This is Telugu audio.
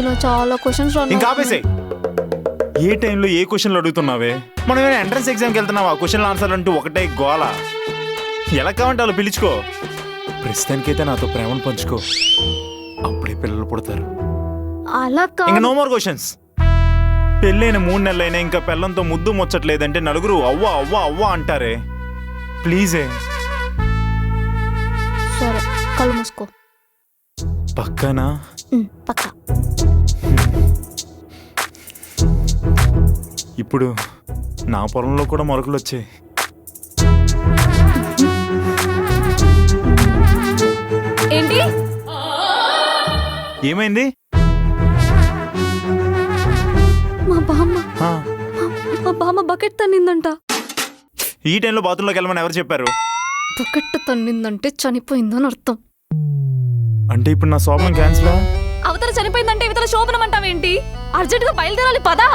ఇలా చాలా క్వశ్చన్స్ ఇంకా ఆపేసే. ఏ టైంలో ఏ క్వశ్చన్లు అడుగుతున్నావే? మనం ఏమైనా ఎంట్రన్స్ ఎగ్జామ్కి వెళ్తున్నావా? క్వశ్చన్లు ఆన్సర్ అంటూ ఒకటే గోల. ఎలా కావంటే వాళ్ళు పిలుచుకో. ప్రస్తుతానికైతే నాతో ప్రేమను పంచుకో, అప్పుడే పిల్లలు పుడతారు. అలా ఇంకా నో మోర్ క్వశ్చన్స్. పెళ్ళైన 3 నెలలైనా ఇంకా పిల్లంతో ముద్దు ముచ్చట్లేదంటే నలుగురు అవ్వా అవ్వా అవ్వా అంటారే. ప్లీజే. సరే, కళ్ళు మూసుకో. పక్కనా? పక్క. ఇప్పుడు నా పొలంలో కూడా మొలకలు వచ్చాయి. ఏంటి? ఏమైంది? మా బామ్మ బకెట్ తన్నిందంట. ఈ టైంలో బాత్రూంలోకి వెళ్ళమని ఎవరు చెప్పారు? బకెట్ తన్నిందంటే చనిపోయిందని అర్థం. అంటే ఇప్పుడు నా శోభనం క్యాన్సిల్? అవతల చనిపోయిందంటే ఇవతల శోభనం అంటావేంటి? అర్జెంటుగా బయలుదేరాలి, పదా.